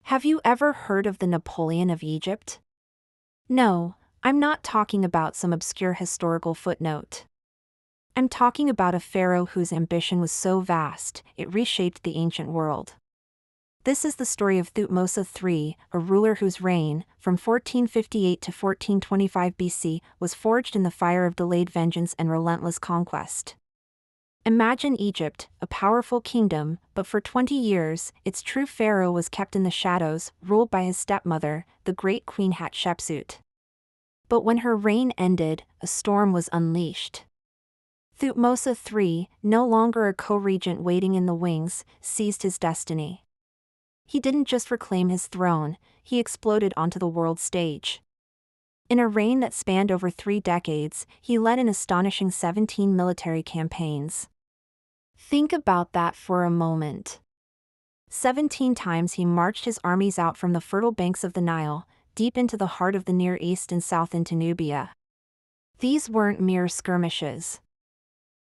Have you ever heard of the Napoleon of Egypt? No, I'm not talking about some obscure historical footnote. I'm talking about a pharaoh whose ambition was so vast, it reshaped the ancient world. This is the story of Thutmose III, a ruler whose reign, from 1458 to 1425 BC, was forged in the fire of delayed vengeance and relentless conquest. Imagine Egypt, a powerful kingdom, but for 20 years, its true pharaoh was kept in the shadows, ruled by his stepmother, the great Queen Hatshepsut. But when her reign ended, a storm was unleashed. Thutmose III, no longer a co-regent waiting in the wings, seized his destiny. He didn't just reclaim his throne, he exploded onto the world stage. In a reign that spanned over 3 decades, he led an astonishing 17 military campaigns. Think about that for a moment. 17 times he marched his armies out from the fertile banks of the Nile, deep into the heart of the Near East and south into Nubia. These weren't mere skirmishes.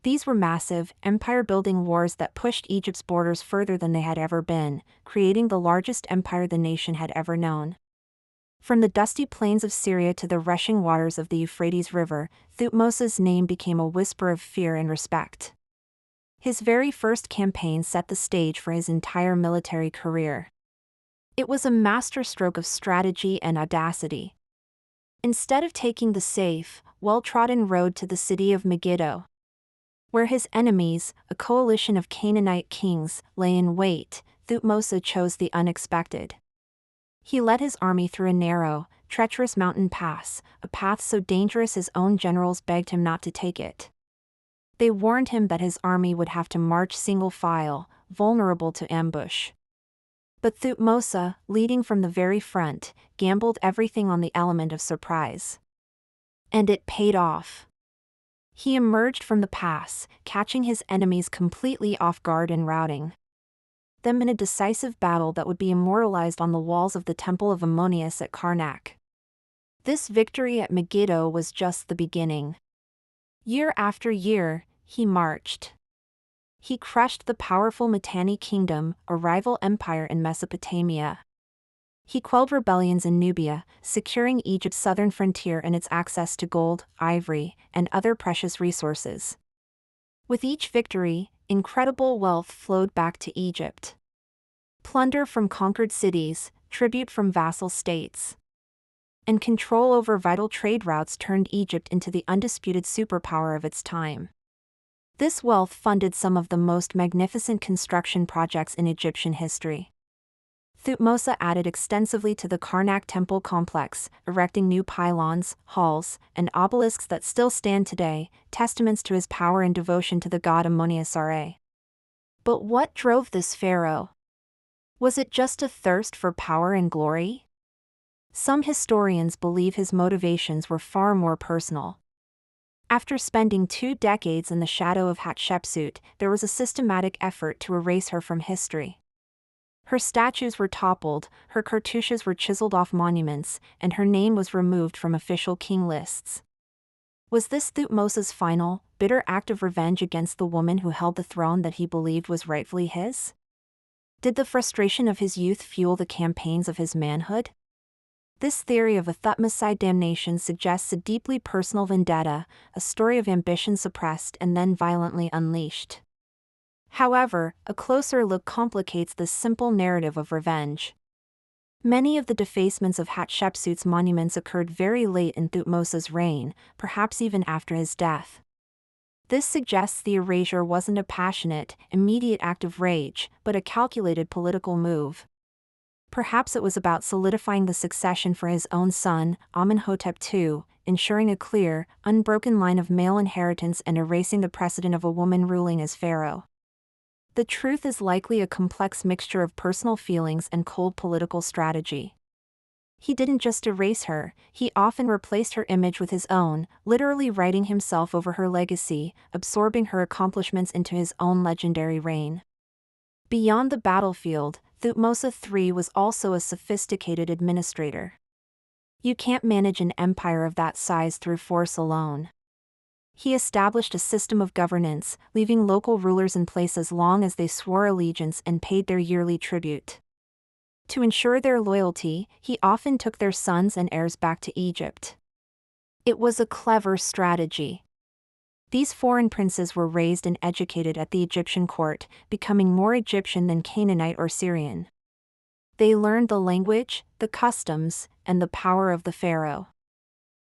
These were massive, empire-building wars that pushed Egypt's borders further than they had ever been, creating the largest empire the nation had ever known. From the dusty plains of Syria to the rushing waters of the Euphrates River, Thutmose's name became a whisper of fear and respect. His very first campaign set the stage for his entire military career. It was a masterstroke of strategy and audacity. Instead of taking the safe, well-trodden road to the city of Megiddo, where his enemies, a coalition of Canaanite kings, lay in wait, Thutmose chose the unexpected. He led his army through a narrow, treacherous mountain pass, a path so dangerous his own generals begged him not to take it. They warned him that his army would have to march single file, vulnerable to ambush. But Thutmose, leading from the very front, gambled everything on the element of surprise. And it paid off. He emerged from the pass, catching his enemies completely off guard and routing them in a decisive battle that would be immortalized on the walls of the Temple of Ammonius at Karnak. This victory at Megiddo was just the beginning. Year after year, he marched. He crushed the powerful Mitanni kingdom, a rival empire in Mesopotamia. He quelled rebellions in Nubia, securing Egypt's southern frontier and its access to gold, ivory, and other precious resources. With each victory, incredible wealth flowed back to Egypt. Plunder from conquered cities, tribute from vassal states, and control over vital trade routes turned Egypt into the undisputed superpower of its time. This wealth funded some of the most magnificent construction projects in Egyptian history. Thutmose added extensively to the Karnak temple complex, erecting new pylons, halls, and obelisks that still stand today, testaments to his power and devotion to the god Ammonius Ra. But what drove this pharaoh? Was it just a thirst for power and glory? Some historians believe his motivations were far more personal. After spending 2 decades in the shadow of Hatshepsut, there was a systematic effort to erase her from history. Her statues were toppled, her cartouches were chiseled off monuments, and her name was removed from official king lists. Was this Thutmose's final, bitter act of revenge against the woman who held the throne that he believed was rightfully his? Did the frustration of his youth fuel the campaigns of his manhood? This theory of a Thutmoside damnation suggests a deeply personal vendetta, a story of ambition suppressed and then violently unleashed. However, a closer look complicates this simple narrative of revenge. Many of the defacements of Hatshepsut's monuments occurred very late in Thutmose's reign, perhaps even after his death. This suggests the erasure wasn't a passionate, immediate act of rage, but a calculated political move. Perhaps it was about solidifying the succession for his own son, Amenhotep II, ensuring a clear, unbroken line of male inheritance and erasing the precedent of a woman ruling as pharaoh. The truth is likely a complex mixture of personal feelings and cold political strategy. He didn't just erase her, he often replaced her image with his own, literally writing himself over her legacy, absorbing her accomplishments into his own legendary reign. Beyond the battlefield, Thutmose III was also a sophisticated administrator. You can't manage an empire of that size through force alone. He established a system of governance, leaving local rulers in place as long as they swore allegiance and paid their yearly tribute. To ensure their loyalty, he often took their sons and heirs back to Egypt. It was a clever strategy. These foreign princes were raised and educated at the Egyptian court, becoming more Egyptian than Canaanite or Syrian. They learned the language, the customs, and the power of the pharaoh.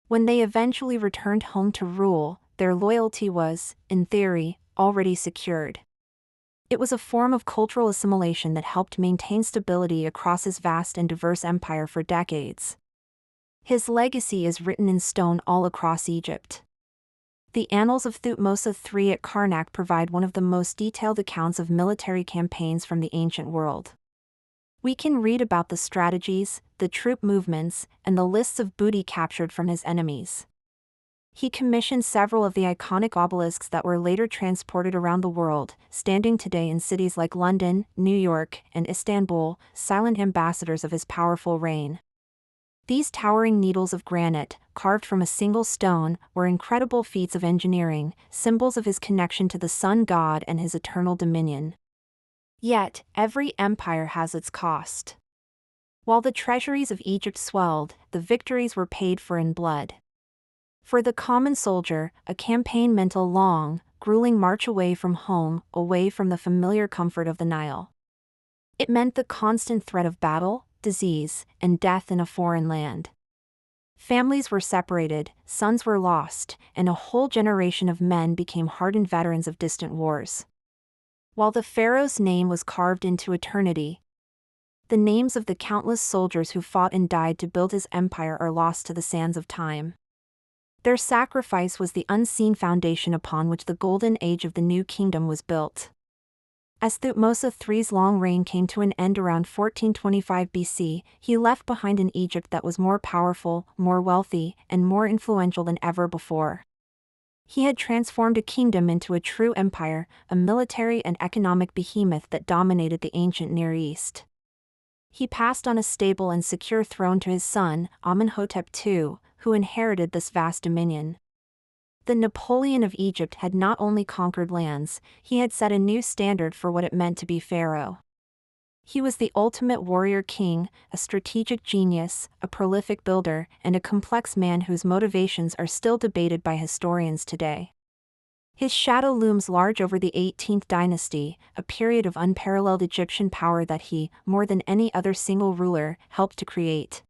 When they eventually returned home to rule, their loyalty was, in theory, already secured. It was a form of cultural assimilation that helped maintain stability across his vast and diverse empire for decades. His legacy is written in stone all across Egypt. The Annals of Thutmose III at Karnak provide one of the most detailed accounts of military campaigns from the ancient world. We can read about the strategies, the troop movements, and the lists of booty captured from his enemies. He commissioned several of the iconic obelisks that were later transported around the world, standing today in cities like London, New York, and Istanbul, silent ambassadors of his powerful reign. These towering needles of granite, carved from a single stone, were incredible feats of engineering, symbols of his connection to the sun god and his eternal dominion. Yet, every empire has its cost. While the treasuries of Egypt swelled, the victories were paid for in blood. For the common soldier, a campaign meant a long, grueling march away from home, away from the familiar comfort of the Nile. It meant the constant threat of battle, disease, and death in a foreign land. Families were separated, sons were lost, and a whole generation of men became hardened veterans of distant wars. While the pharaoh's name was carved into eternity, the names of the countless soldiers who fought and died to build his empire are lost to the sands of time. Their sacrifice was the unseen foundation upon which the golden age of the new kingdom was built. As Thutmose III's long reign came to an end around 1425 BC, he left behind an Egypt that was more powerful, more wealthy, and more influential than ever before. He had transformed a kingdom into a true empire, a military and economic behemoth that dominated the ancient Near East. He passed on a stable and secure throne to his son, Amenhotep II, who inherited this vast dominion. The Napoleon of Egypt had not only conquered lands, he had set a new standard for what it meant to be pharaoh. He was the ultimate warrior king, a strategic genius, a prolific builder, and a complex man whose motivations are still debated by historians today. His shadow looms large over the 18th dynasty, a period of unparalleled Egyptian power that he, more than any other single ruler, helped to create.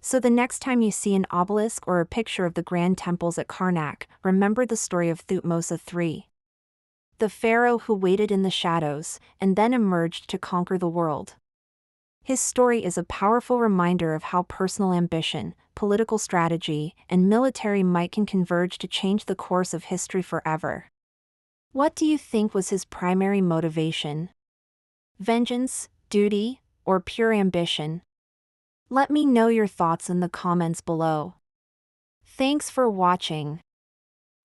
So the next time you see an obelisk or a picture of the grand temples at Karnak, remember the story of Thutmose III. The pharaoh who waited in the shadows, and then emerged to conquer the world. His story is a powerful reminder of how personal ambition, political strategy, and military might can converge to change the course of history forever. What do you think was his primary motivation? Vengeance, duty, or pure ambition? Let me know your thoughts in the comments below. Thanks for watching.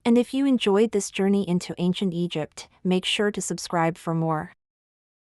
And if you enjoyed this journey into ancient Egypt, make sure to subscribe for more.